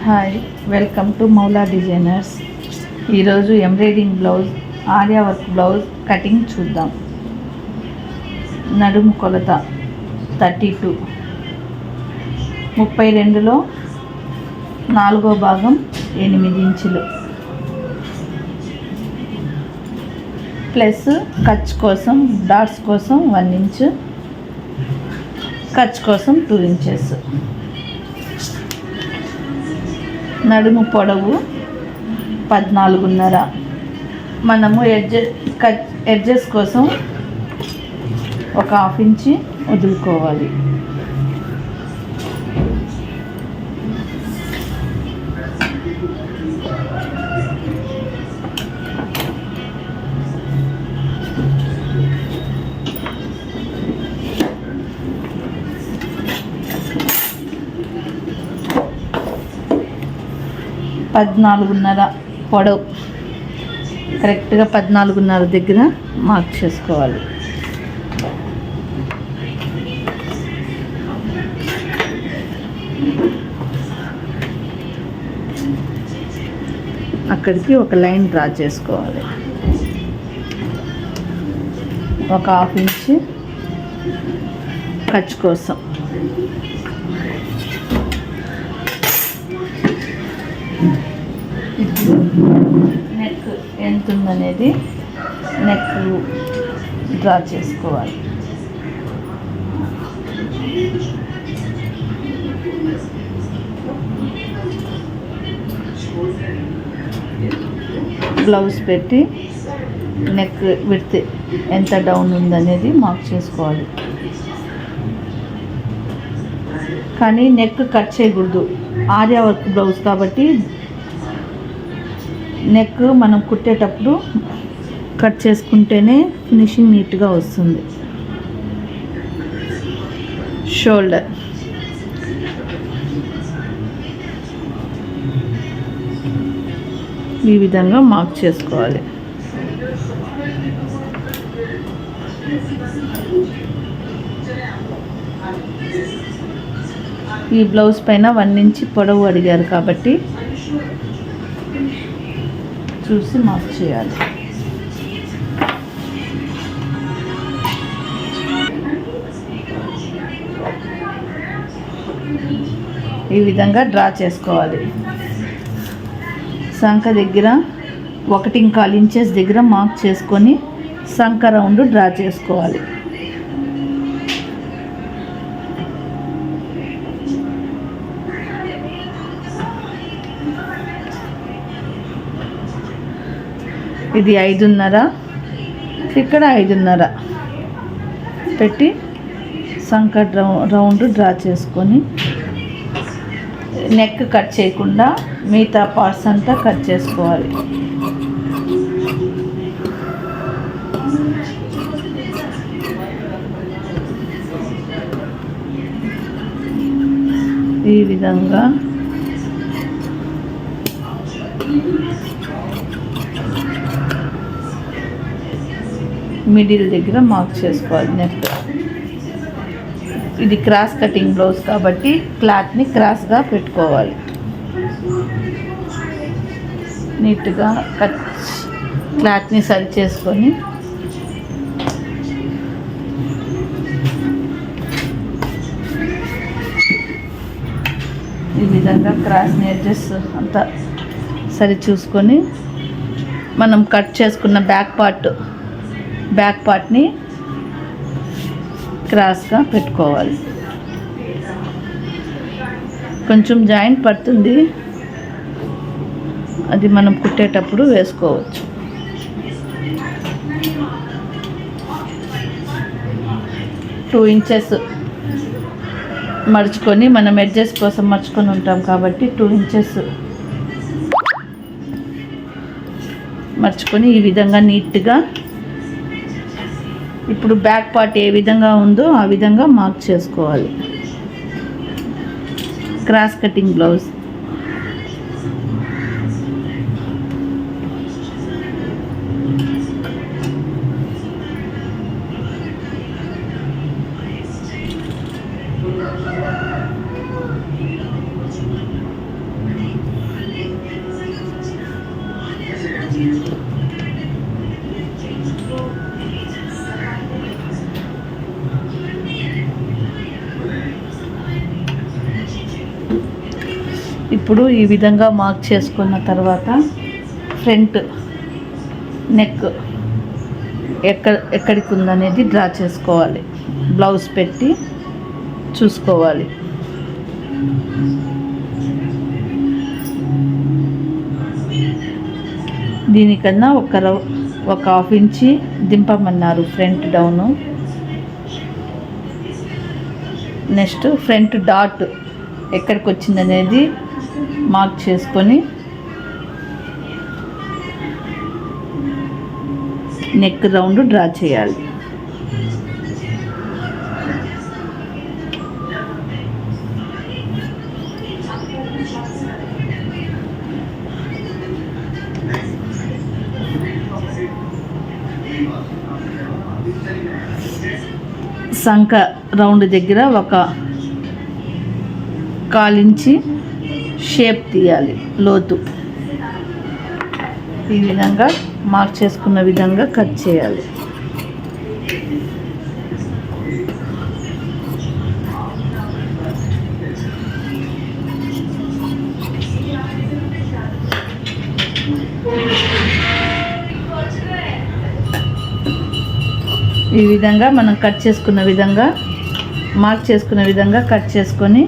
Hi, welcome to Maula designers. ఈరోజు embroidering blouse, aari work blouse cutting చూద్దాం. నడుము కొలత 32, 32లో 4వ భాగం 8 ఇంచులు ప్లస్ ఖర్చు కోసం డాట్స్ కోసం 1 ఇంచు, ఖర్చు కోసం 2 ఇంచెస్. నడుము పొడవు 14.5. మనము ఎడ్జెస్ కోసం ఒక 1/2 ఇంచి వదులుకోవాలి. పద్నాలుగున్నర పొడవు, కరెక్ట్గా 14.5 దగ్గర మార్క్ చేసుకోవాలి. అక్కడికి ఒక లైన్ డ్రా చేసుకోవాలి. ఒక 1/2 ఇంచు ఖర్చు కోసం. నెక్ ఎంత ఉందనేది నెక్ డ్రా చేసుకోవాలి. బ్లౌజ్ పెట్టి నెక్ విడ్త్ ఎంత డౌన్ ఉందనేది మార్క్ చేసుకోవాలి. కానీ నెక్ కట్ చేయకూడదు. ఆర్యా వర్క్ బ్లౌజ్ కాబట్టి నెక్ మనం కుట్టేటప్పుడు కట్ చేసుకుంటేనే ఫినిషింగ్ నీట్గా వస్తుంది. షోల్డర్ ఈ విధంగా మార్క్ చేసుకోవాలి. ఈ బ్లౌజ్ పైన 1 ఇంచ్ పొడవు అడిగారు కాబట్టి చూసి మార్క్ చేయాలి. ఈ విధంగా డ్రా చేసుకోవాలి. సంఖ దగ్గర 1.25 ఇంచెస్ దగ్గర మార్క్ చేసుకొని సంఖ రౌండ్ డ్రా చేసుకోవాలి. ఇది 5.5, ఇక్కడ 5.5 పెట్టి సంఖ రౌండ్ డ్రా చేసుకొని నెక్ కట్ చేయకుండా మిగతా పార్ట్స్ అంతా కట్ చేసుకోవాలి. ఈ విధంగా మిడిల్ దగ్గర మార్క్ చేసుకోవాలి. నెక్ ఇది క్రాస్ కటింగ్ బ్లౌజ్ కాబట్టి క్లాత్ని క్రాస్గా పెట్టుకోవాలి. నీట్గా క్లాత్ని సరి చేసుకొని ఈ విధంగా క్రాస్ని అడ్జస్ట్ అంతా సరి చూసుకొని మనం కట్ చేసుకున్న బ్యాక్ పార్ట్ని క్రాస్గా పెట్టుకోవాలి. కొంచెం జాయింట్ పడుతుంది, అది మనం కుట్టేటప్పుడు వేసుకోవచ్చు. టూ ఇంచెస్ మడుచుకొని మనం ఎడ్జెస్ కోసం మర్చుకొని ఉంటాం కాబట్టి 2 ఇంచెస్ మర్చుకొని ఈ విధంగా నీట్గా ఇప్పుడు బ్యాక్ పార్ట్ ఏ విధంగా ఉందో ఆ విధంగా మార్క్ చేసుకోవాలి. క్రాస్ కటింగ్ బ్లౌజ్ ఇప్పుడు ఈ విధంగా మార్క్ చేసుకున్న తర్వాత ఫ్రంట్ నెక్ ఎక్కడికి ఉందనేది డ్రా చేసుకోవాలి. బ్లౌజ్ పెట్టి చూసుకోవాలి. దీనికన్నా ఒక హాఫ్ ఇంచి దింపమన్నారు front down. Next front dot ఎక్కడికి వచ్చిందనేది మార్క్ చేసుకొని నెక్ రౌండ్ డ్రా చేయాలి. సంక రౌండ్ దగ్గర ఒక 1/4 ఇంచి షేప్ తీయాలి లోతు. ఈ విధంగా మార్క్ చేసుకున్న విధంగా కట్ చేయాలి. ఈ విధంగా మనం కట్ చేసుకున్న విధంగా మార్క్ చేసుకున్న విధంగా కట్ చేసుకొని